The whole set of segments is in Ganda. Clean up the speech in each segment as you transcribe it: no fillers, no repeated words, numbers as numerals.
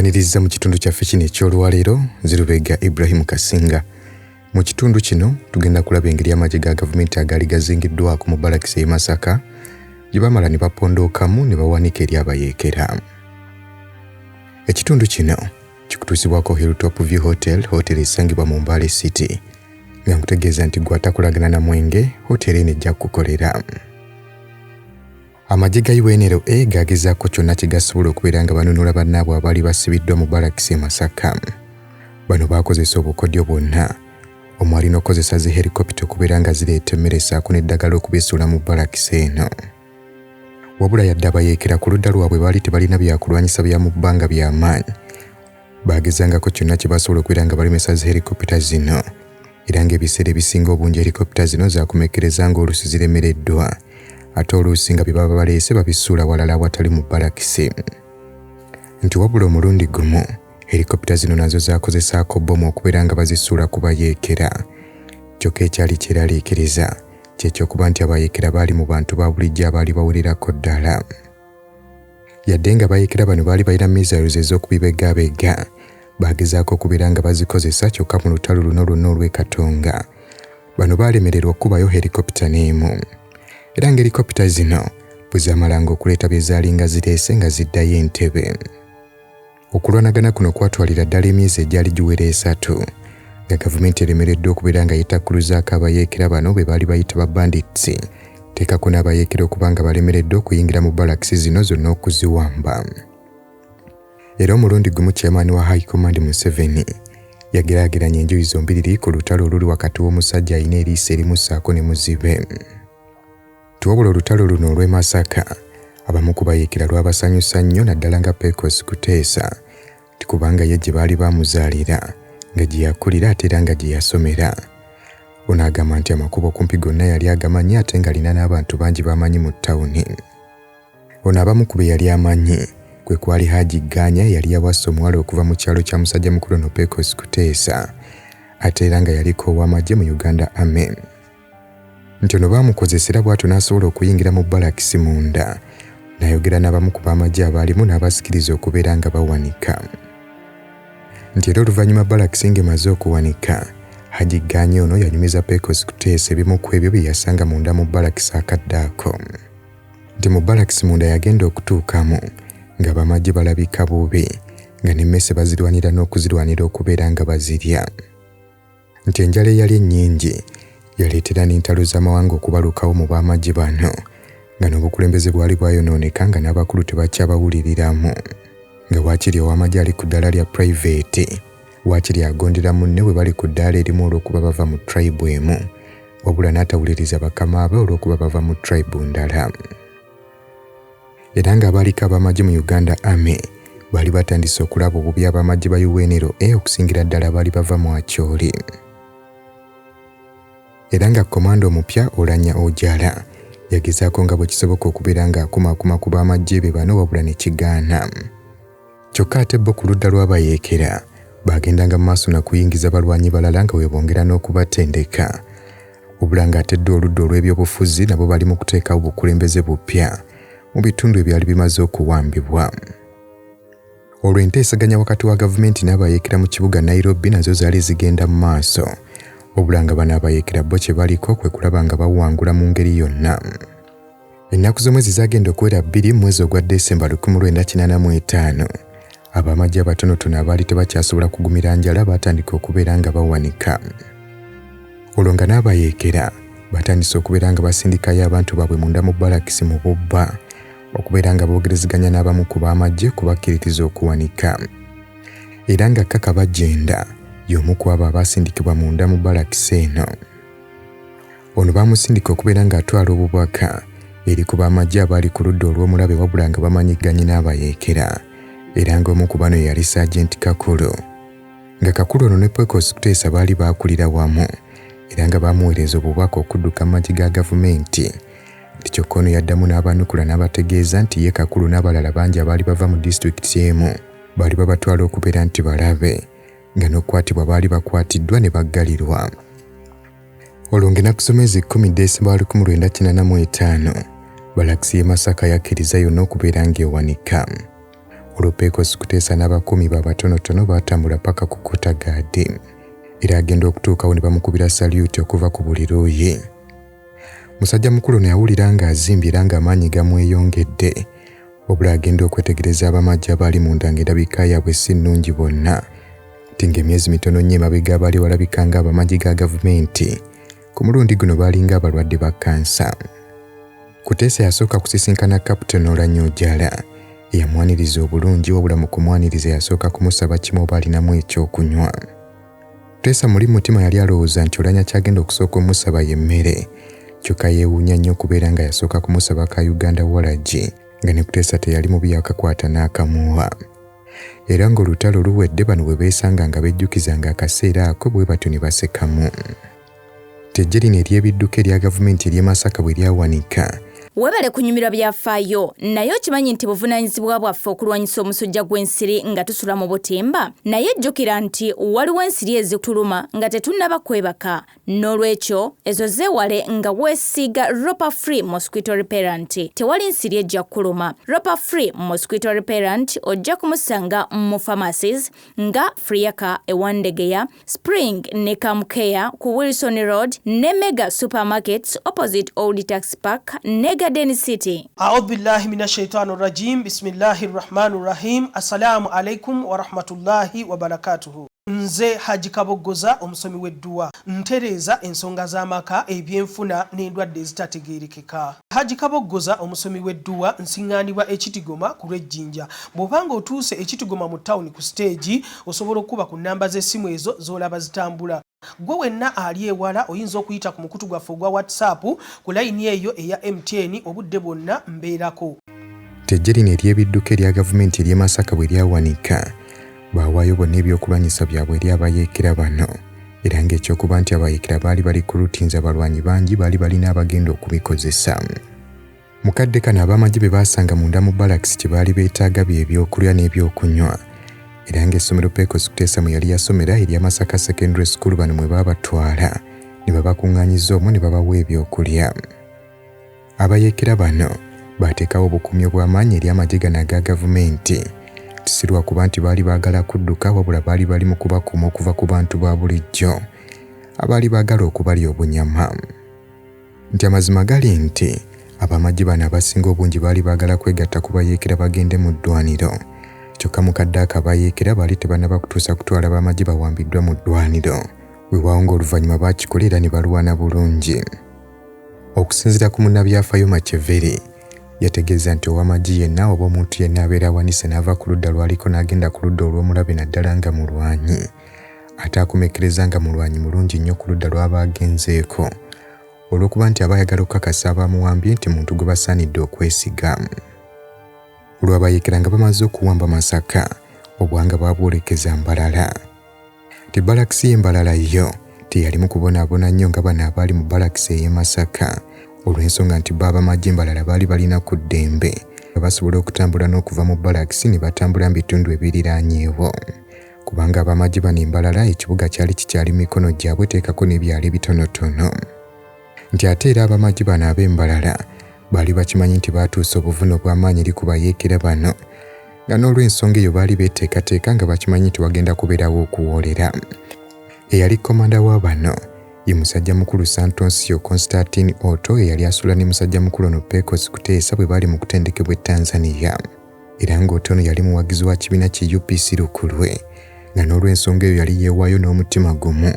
Nkwaniriza mu kitundu kyaffe kino eky'olwaleero Zirubega Ibrahim Kasinga. Mu kitundu kino tugenda kulaba engeri amagye ga gavumenti agaali gazingiddwako mu Barracks e Masaka gye baamala ne bapondookamu ne bawanika eri abayeekera. Ekitundu kino kikutuusibwako Hilltop View Hotel esangibwa mu Mbale City nga nkutegeeza nti gw'atakolagana na Mwenge hotel eno ejja kukolera. Amagye ga UNLA gagezaako kyonna kye gasobola okubeera nga banunula bannaabwe abaali basibiddwa mu Barracks e Masaka. Bano baakozesa obukodyo bwonna omwali n'okozesa zi helicopter okubeera nga zireeta emmere ssaako n'eddagala okubeesuula mu Barracks eno. Wabula yadde abayeekera ku ludda lwabwe baali tebalina byakulwanyisa bya mu bbanga by'amaanyi. Baagezangako kyonna kye basobola okubeera nga balemesa zi helicopter zino era ng'ebiseera ebisinga obungi helicopter zino zaakumekereza ng'oluusi ziremereddwa ate oluusi nga bye baba baleese babisuula walala awatali mu Barracks. Nti wabula omulundi gumu helicopter zino nazo zaakozesaako bbomu okubeera nga bazisuula ku bayeekera. Kyokka ekyali kyeraliikiriza kyekyokuba nti abayeekera baali mu bantu ba bulijjo abaali bawererako ddala. Yadde nga abayeekera bano baali balina missiles ez'okubibegabega baagezaako okubeera nga bazikozesa kyokka mu lutalo luno lwonna olw'Ekatonga bano baalemererwa okubayo helicopter n'emu. Era nga helicopter zino bwe zaamalanga okuleeta bye zaali nga zireese nga ziddayo Entebbe. Okulwanagana kuno kwatwalira ddala emyezi egyali giwera 3 nga gavumenti eremereddwa okubeera nga yeetakkuluzaako abayeekera bano be baali bayita ba bandits teekako n'abayeekera okuba nga balemereddwa okuyingira mu Barracks zino zonna okuziwamba. Era omulundi gumu chairman wa High Command Museveni yageraageranya enjuyi zombiriri ku lutalo oluli wakati w'omusajja alina eriiso erimu ssaako ne muzibe. Tuwabula olutalo luno olw'e Masaka abamu ku bayeekera lwabasanyusa nnyo naddala nga Okuteeka nti kubanga ye gye baali baamuzaalira nga gye yakulira ate era nga gye yasomera. Ono agamba nti amakubo kumpi gonna yali agamanyi ate ng'alina n'abantu bangi bamanyi mu ttawuni. Ono abamu ku be yali amanyi kwe kwali Haji Ganya yali yawassa omuwala okuva mu kyalo kya musajja mukulu ono Okuteeka ate era nga yaliko ow'amagye mu Uganda Army. Nti ono baamukozesera bw'atyo n'asobola okuyingira mu Barracks munda n'ayogera n'abamu ku b'amagye abaalimu n'abasikiriza okubeera nga bawanika. Nti era oluvannyuma Barracks ng'emaze okuwanika Haji Ganya ono yanyumiza Okuteeka ebimu ku ebyo bye yasanga munda mu Barracks akadde ako. Nti mu Barracks munda yagenda okutuukamu nga bamagye balabika bubi nga n'emmese bazirwanira n'okuzirwanira okubeera nga bazirya. Nti enjala eyali ennyingi yaleetera n'entalo z'amawanga okubalukawo mu b'amagye bano nga n'obukulembeze bwali bwayonooneka nga n'abakulu tebakyabawuliriramu. Nga waakiri ow'amagye ali ku ddaala lya private waakiri agondera munne bwe bali ku ddaala erimu olw'okuba bava mu tribe emu wabula n'atawuliriza bakama be olw'okuba bava mu tribe ndala. Era ng'abaaliko ab'amagye mu Uganda Army baali batandise okulaba obubi ab'amagye ba UNLA okusingira ddala baali bava mu Acholi. Era nga komando omupya Olanya Ojala yagezaako nga bwe kisoboka okubeera ng'akumaakuma ku b'amagye be bano wabula ne kigaana. Kyokka ate bo ku ludda lw'abayeekera baagendanga mu maaso na kuyingiza balwanyi balala nga bwe bongera n'okubatendeka wabula ng'ate dda oludda olw'ebyobufuzi nabo bali mu kuteekawo obukulembeze bupya mu bitundu ebyali bimaze okuwambibwa. Olwo enteesaganya wakati wa gavumenti n'abayeekera mu kibuga Nairobi nazo zaali zigenda mu maaso wabula nga bano abayeekera bo kye baliko kwe kulaba nga bawangula mu ngeri yonna. Ennaku z'omwezi zaagenda okuwera 2 mu mwezi ogwa Desemba 1985 ab'amagye abatonotono abaali tebakyasobola kugumira njala baatandika okubeera nga bawanika. Olwo nga n'abayeekera batandise okubeera nga basindikayo abantu baabwe munda mu Barracks mu bubba okubeera nga boogerezeganya n'abamu ku b'amagye kubakkiririza okuwanika. Era nga Kaka Bajenda y'omu ku abo abaasindikibwa munda mu Barracks eno. Ono baamusindika okubeera ng'atwala obubaka eri ku b'amagye abaali ku ludda olw'omulabe wabula nga bamanyiganye n'abayeekera. Era ng'omu ku bano yali Sergeant Kakulu. Nga Kakulu ono ne Okuteeka baali baakulira wamu era nga baamuweereza obubaka okudduka mu magye ga gavumenti. Kyokka ono yaddamu n'abanukula n'abategeeza nti ye Kakulu n'abalala bangi abaali bava mu disitulikiti emu baali babatwala okubeera nti balabe nga n'okukwatibwa baali bakwatiddwa ne baggalirwa. Olwo ng'ennaku z'omwezi 10 Desemba 1985 Barracks y'e Masaka yakkiriza yonna okubeera ng'ewanika. olwo Pecos Kuteesa n'abakumi babatonotono baatambula paka ku Kotagadi era agenda okutuukawo ne bamukubira saluti okuva ku buli luuyi. Musajja mukulu ne yawulira ng'azimbye era ng'amaanyi gamweyongedde wabula agenda okwetegereza abamajje abaali munda ng'endabika yaabwe si nnungi bonna ti ng'emyezi mitono nnyo emabega abaali balabika ng'abamajje ga gavumenti ku mulundi guno baalinga abalwadde ba kansa. Kuteesa yasooka kusisinkana Kapiteni Olanyojala eyamwaniriza obulungi wabula mu kumwaniriza yasooka kumusaba kimu oba alinamu ekyokunywa. Kuteesa muli mutima yali alowooza nti Olanya kyagenda okusooka omusaba y'emmere kyokka yeewuunya nnyo okubeera nga yasooka kumusaba ka Uganda walagi nga ne Kuteesa teyali mubi yakakwata n'akamuwa. Era ng'olutalo luwedde bano bwe beesanga nga bejjukizanga akaseera ako bwe batyo ne basekamu. Tejje lino ery'ebidduka erya gavumenti ery'e Masaka bwe lyawanika. Webale kunyumirwa byafaayo naye okimanyi nti buvunaanyizibwa bwaffe okulwanyisa omusujja gw'ensiri nga tusula mu butimba naye jjukira nti waliwo ensiri ezituluma nga tetunnaba kwebaka n'olwekyo ezo zeewale nga weesiiga Ropa Free Mosquito Repellent. Tewali nsiri ejja kuluma. Ropa Free Mosquito Repellent ojja kumusanga mu pharmacies nga Friaka ewandegeya, Spring ne Kamkeya ku Wilson Road ne Mega Supermarkets opposite Old Tax Park ne Garden City. A'udhu billahi minash shaitanir rajim. Bismillahir rahmanir rahim. Assalamu alaikum wa rahmatullahi wa barakatuhu. Nze Haji Kaboggoza omusomi w'edduwa ntereeza ensonga z'amaka ebyenfuna n'endwadde ezitategeerekeka. Haji Kaboggoza omusomi w'edduwa nsiŋŋaanibwa Ekitigoma ku lw'Ejjinja. Bw'obanga otuuse Ekitigoma mu ttawuni ku siteegi osobola okuba ku nnamba z'essimu ezo z'olaba zitambula. Gwe wenna ali ewala oyinza okuyita ku mukutu gwaffe ogwa WhatsApp ku layini eyo eya MTN obudde bwonna mbeerako. Tejje lino ery'ebidduka erya gavumenti ery'e Masaka bwe lyawanika baawaayo bonna ebyokulwanyisa byabwe eri abayeekera bano era ng'ekyokuba nti abayeekera baali bali ku lutinza abalwanyi bangi baali balina abagenda okubikozesa. Mukadde kano abamagye be baasanga munda mu barracks kye baali beetaaga bye ebyokulya n'ebyokunywa era ng'essomero Pecos Kuteesa mwe yali yasomera erya Masaka Secondary School bano mwe baabatwala ne babakuŋŋaanyiza omwo ne babawa ebyokulya. Abayeekera bano baateekawo obukuumi obw'amaanyi eri amagye gano aga gavumenti tisirwa kuba nti baali baagala kudduka wabula baali bali mu kubakuuma okuva ku bantu ba bulijjo abaali baagala okubalya obunyama. Nti amazima gali nti abamagye bano abasinga obungi baali baagala kwegatta ku bayeekera bagende mu ddwaniro kyokka mukadde akabayeekera baali tebannaba kutuusa kutwala abamagye bawambiddwa mu ddwaniro weewaawo ng'oluvannyuma baakikola era ne balwana bulungi. Okusinziira ku munnabyafaayo Machiavelli yategeeza nti ow'amagye yenna oba omuntu yenna abeera awanise n'ava ku ludda lwaliko n'agenda ku ludda olw'omulabe naddala nga mulwanyi ate akomekkereza nga mulwanyi mulungi nnyo ku ludda lw'aba agenzeeko olw'okuba nti aba ayagala okukakasa abamuwambye nti muntu gwe basaanidde okwesiga. Olwo abayeekera nga bamaze okuwamba Masaka obwanga baabwolekeza Mbalala. Ti balakisi y'Embalala yo teyalimu kubonaabona nnyo nga bano abaali mu balakisi ey'e Masaka olw'ensonga nti abamagye Mbalala baali balina ku ddembe basobola okutambula n'okuva mu balakisi ne batambula mu bitundu ebiriraanyeewo kubanga abamagye bano Mbalala ekibuga kyali kikyali mikono gyabwe teekako n'ebyalo ebitonotono. Nti ate era abamagye bano ab'Embalala baali bakimanyi nti baatuusa obuvune obw'amaanyi eri ku bayeekera bano nga n'olw'ensonga eyo baali beeteekateeka nga bakimanyi nti wagenda kubeerawo okuwoolera. Eyali komanda wa bano ye musajja mukulu Santonsio Constantine Otto eyali asula ne musajja mukulu ono Pecos Kuteesa bwe baali mu kutendekebwa Tanzania era ng'Otto ono yali muwagizi wa kibiina ki UPC Lukulwe nga n'olw'ensonga eyo yali yeewaayo n'omutima gumu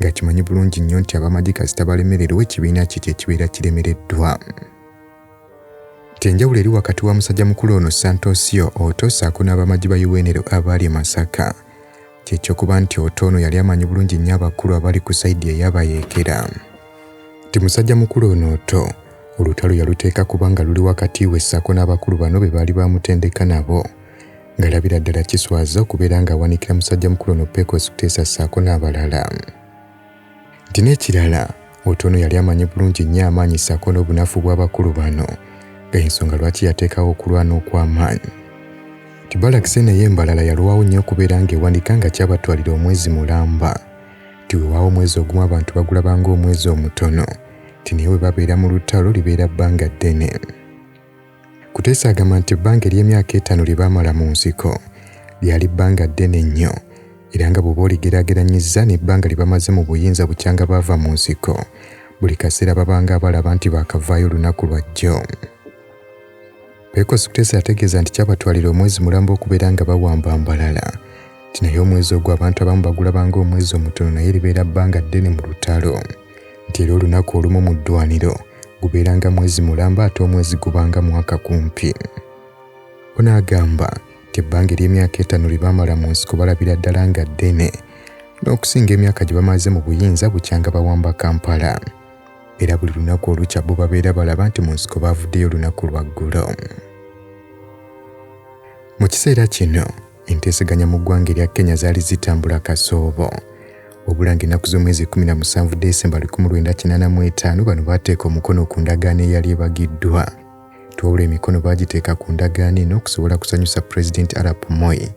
nga kimanyi bulungi nnyo nti abamagye kasita balemererwa ekibiina kye kibeera kiremereddwa. Enjawulo eri wakati wa musajja mukulu ono Santonsio Otto ssaako n'abamagye ba UNL abaali e Masaka kyekyokuba nti Otto ono yali amanyi bulungi nnyo abakulu abali ku sayidi ey'abayeekera. Ti musajja mukulu ono Otto olutalo yaluteeka kubanga luli wakati we ssaako n'abakulu bano be baali bamutendeka nabo ng'alabira ddala kiswaza okubeera ng'awanikira musajja mukulu ono Pecos Kuteesa ssaako n'abalala. Nti n'ekirala Otto ono yali amanyi bulungi nnyo amaanyi ssaako n'obunafu bw'abakulu bano ng'ensonga lwaki yateekawo okulwana okw'amaanyi. Ti balakisi eno ey'Embalala yalwawo nnyo okubeera ng'ewanika nga kyabatwalira omwezi mulamba. Ti weewaawo omwezi ogumu abantu bagulabanga omwezi omutono ti naye we babeera mu lutalo libeera bbanga ddene. Kuteesa agamba nti ebbanga ery'emyaka 5 lye baamala mu nsiko lyali bbanga ddene nnyo era nga bw'oba oligeraageranyiza n'ebbanga lye bamaze mu buyinza bukyanga baava mu nsiko buli kaseera babanga abalaba nti baakavaayo olunaku lwa jjo. Pecos Kuteesa yategeeza nti kyabatwalira omwezi mulamba okubeera nga bawamba mbalala nti naye omwezi ogwo abantu abamu bagulabanga omwezi omutono naye libeera bbanga ddene mu lutalo nti era olunaku olumu mu ddwaniro gubeeranga mwezi mulamba ate omwezi gubanga mwaka kumpi. Ono agamba nti ebbanga ery'emyaka 5 lye baamala mu nsiko balabira ddala nga ddene n'okusinga emyaka gye bamaze mu buyinza bukyanga bawamba Kampala era buli lunaku olukya bo babeera balaba nti mu nsiko baavuddeyo olunaku lwa ggulo. Mu kiseera kino enteeseganya mu ggwanga erya Kenya zaali zitambula kasoobo wabula ng'ennaku z'omwezi 17 Desemba 1985 bano baateeka omukono ku ndagaano eyali ebagiddwa. Twawula emikono baagiteeka ku ndagaano eno okusobola kusanyusa Pulezidenti Arap Moi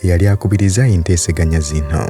eyali akubiriza enteeseganya zino.